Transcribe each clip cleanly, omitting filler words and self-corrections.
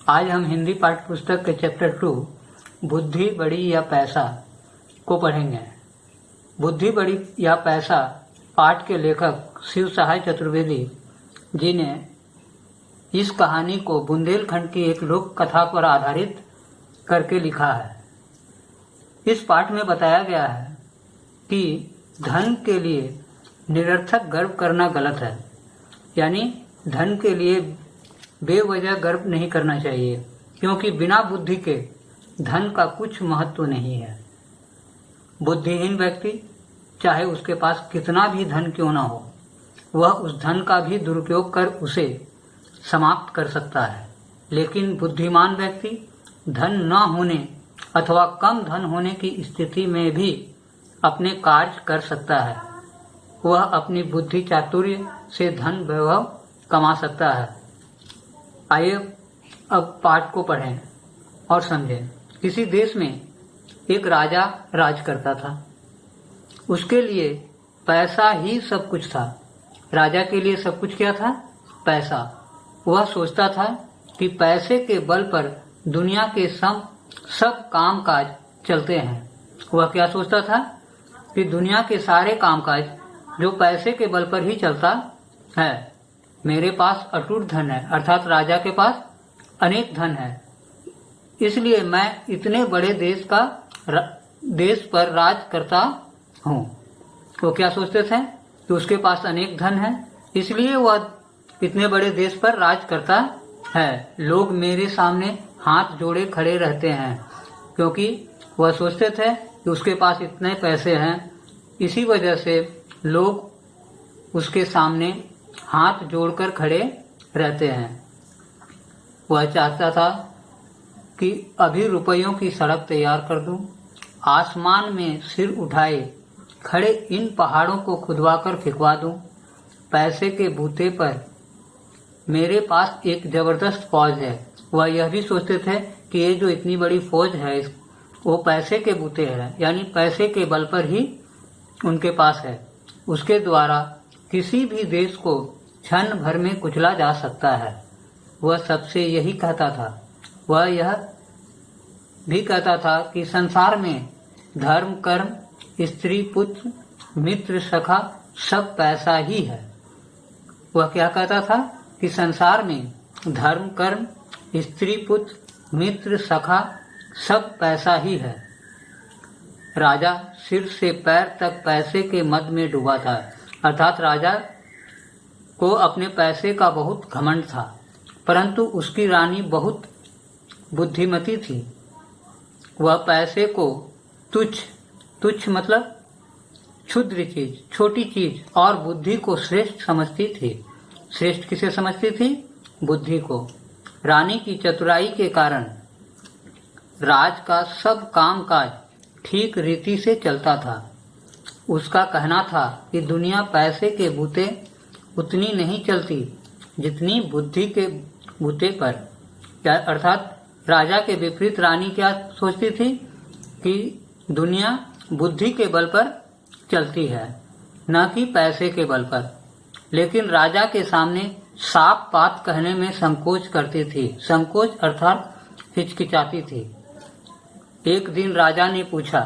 आज हम हिंदी पाठ्य पुस्तक के चैप्टर 2 बुद्धि बड़ी या पैसा को पढ़ेंगे। बुद्धि बड़ी या पैसा पाठ के लेखक शिव सहाय चतुर्वेदी जी ने इस कहानी को बुंदेलखंड की एक लोक कथा पर आधारित करके लिखा है। इस पाठ में बताया गया है कि धन के लिए निरर्थक गर्व करना गलत है, यानी धन के लिए बेवजह गर्व नहीं करना चाहिए, क्योंकि बिना बुद्धि के धन का कुछ महत्व नहीं है। बुद्धिहीन व्यक्ति चाहे उसके पास कितना भी धन क्यों ना हो, वह उस धन का भी दुरुपयोग कर उसे समाप्त कर सकता है। लेकिन बुद्धिमान व्यक्ति धन न होने अथवा कम धन होने की स्थिति में भी अपने कार्य कर सकता है। वह अपनी बुद्धि चातुर्य से धन वैभव कमा सकता है। आइए अब पाठ को पढ़ें और समझें। किसी देश में एक राजा राज करता था। उसके लिए पैसा ही सब कुछ था। राजा के लिए सब कुछ क्या था? पैसा। वह सोचता था कि पैसे के बल पर दुनिया के सब कामकाज चलते हैं। वह क्या सोचता था कि दुनिया के सारे कामकाज जो पैसे के बल पर ही चलता है। मेरे पास अटूट धन है, अर्थात राजा के पास अनेक धन है, इसलिए मैं इतने बड़े देश पर राज करता हूँ। वो क्या सोचते थे कि उसके पास अनेक धन है, इसलिए वह इतने बड़े देश पर राज करता है। लोग मेरे सामने हाथ जोड़े खड़े रहते हैं, क्योंकि वह सोचते थे कि उसके पास इतने पैसे हैं। इसी वजह से लोग उसके सामने हाथ जोड़कर खड़े रहते हैं। वह चाहता था कि अभी रुपयों की सड़क तैयार कर दूं, आसमान में सिर उठाए खड़े इन पहाड़ों को खुदवाकर फिकवा दूं। पैसे के बूते पर मेरे पास एक जबरदस्त फौज है। वह यह भी सोचते थे कि ये जो इतनी बड़ी फौज है वो पैसे के बूते है, यानी पैसे के बल पर ही उनके पास है। उसके द्वारा किसी भी देश को क्षण भर में कुचला जा सकता है। वह सबसे यही कहता था। वह यह भी कहता था कि संसार में धर्म, कर्म, स्त्री, पुत्र, मित्र, सखा सब पैसा ही है। वह क्या कहता था कि संसार में धर्म, कर्म, स्त्री, पुत्र, मित्र, सखा सब पैसा ही है। राजा सिर से पैर तक पैसे के मद में डूबा था, अर्थात राजा को अपने पैसे का बहुत घमंड था, परंतु उसकी रानी बहुत बुद्धिमती थी। वह पैसे को तुच्छ मतलब क्षुद्र चीज, छोटी चीज और बुद्धि को श्रेष्ठ समझती थी। श्रेष्ठ किसे समझती थी? बुद्धि को। रानी की चतुराई के कारण राज का सब कामकाज ठीक रीति से चलता था। उसका कहना था कि दुनिया पैसे के बूते उतनी नहीं चलती जितनी बुद्धि के बूते पर। अर्थात राजा के विपरीत रानी क्या सोचती थी कि दुनिया बुद्धि के बल पर चलती है, न कि पैसे के बल पर। लेकिन राजा के सामने साफ बात कहने में संकोच करती थी। संकोच अर्थात हिचकिचाती थी। एक दिन राजा ने पूछा,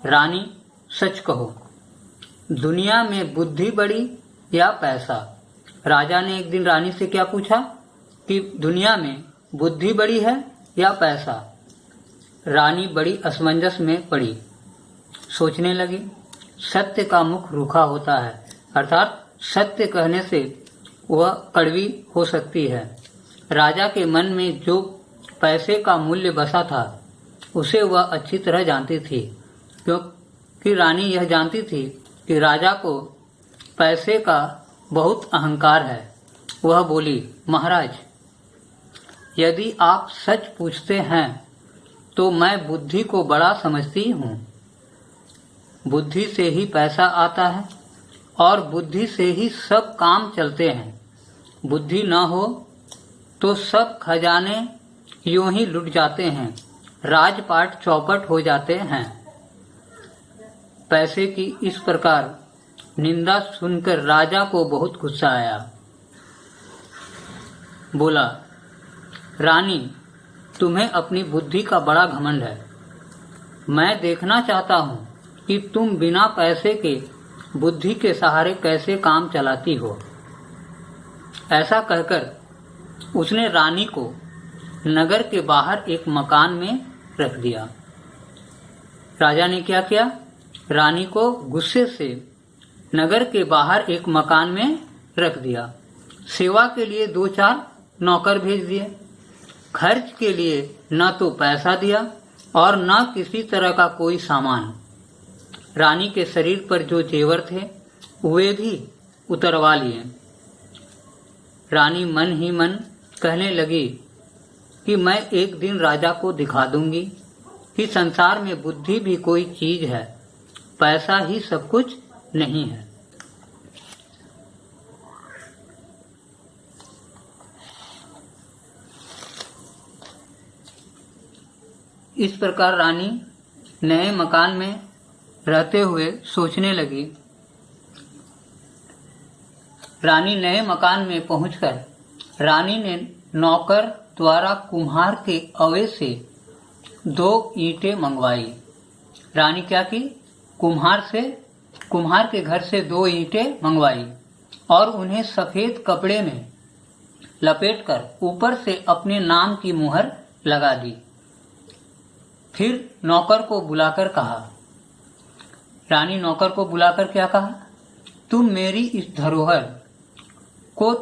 रानी सच कहो, दुनिया में बुद्धि बड़ी या पैसा? राजा ने एक दिन रानी से क्या पूछा कि दुनिया में बुद्धि बड़ी है या पैसा? रानी बड़ी असमंजस में पड़ी, सोचने लगी। सत्य का मुख रूखा होता है, अर्थात सत्य कहने से वह कड़वी हो सकती है। राजा के मन में जो पैसे का मूल्य बसा था उसे वह अच्छी तरह जानती थी, क्योंकि रानी यह जानती थी कि राजा को पैसे का बहुत अहंकार है। वह बोली, महाराज, यदि आप सच पूछते हैं तो मैं बुद्धि को बड़ा समझती हूँ। बुद्धि से ही पैसा आता है और बुद्धि से ही सब काम चलते हैं। बुद्धि न हो तो सब खजाने यूं ही लुट जाते हैं, राजपाट चौपट हो जाते हैं। पैसे की इस प्रकार निंदा सुनकर राजा को बहुत गुस्सा आया। बोला, रानी, तुम्हें अपनी बुद्धि का बड़ा घमंड है। मैं देखना चाहता हूँ कि तुम बिना पैसे के बुद्धि के सहारे कैसे काम चलाती हो। ऐसा कहकर उसने रानी को नगर के बाहर एक मकान में रख दिया। राजा ने क्या किया? रानी को गुस्से से नगर के बाहर एक मकान में रख दिया। सेवा के लिए 2-4 नौकर भेज दिए। खर्च के लिए न तो पैसा दिया और न किसी तरह का कोई सामान। रानी के शरीर पर जो जेवर थे वे भी उतरवा लिए। रानी मन ही मन कहने लगी कि मैं एक दिन राजा को दिखा दूंगी कि संसार में बुद्धि भी कोई चीज है, पैसा ही सब कुछ नहीं है। इस प्रकार रानी नए मकान में रहते हुए सोचने लगी। रानी नए मकान में पहुंचकर रानी ने नौकर द्वारा कुम्हार के अवे से 2 ईंटें मंगवाई। रानी क्या की? कुम्हार के घर से 2 ईंटें मंगवाई और उन्हें सफेद कपड़े में लपेटकर ऊपर से अपने नाम की मुहर लगा दी। फिर नौकर को बुलाकर कहा। रानी नौकर को बुलाकर क्या कहा? तुम मेरी इस धरोहर को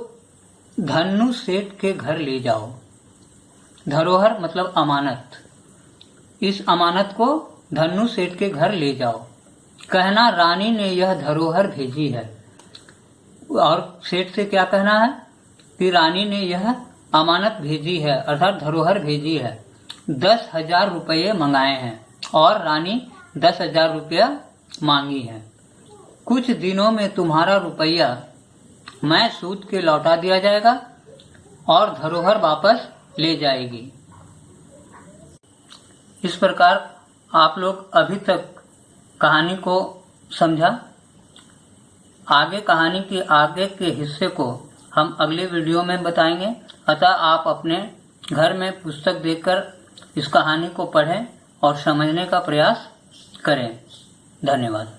धन्नु सेठ के घर ले जाओ। धरोहर मतलब अमानत। इस अमानत को धन्नु सेठ के घर ले जाओ। कहना रानी ने यह धरोहर भेजी है। और सेठ से क्या कहना है कि रानी ने यह अमानत भेजी है, अर्थात धरोहर भेजी है। 10,000 रुपये मंगाए हैं और रानी 10,000 रुपया मांगी है। कुछ दिनों में तुम्हारा रुपया मैं सूद के लौटा दिया जाएगा और धरोहर वापस ले जाएगी। इस प्रकार आप लोग अभी तक कहानी को समझा। आगे कहानी के आगे के हिस्से को हम अगले वीडियो में बताएंगे। अतः आप अपने घर में पुस्तक देखकर इस कहानी को पढ़ें और समझने का प्रयास करें। धन्यवाद।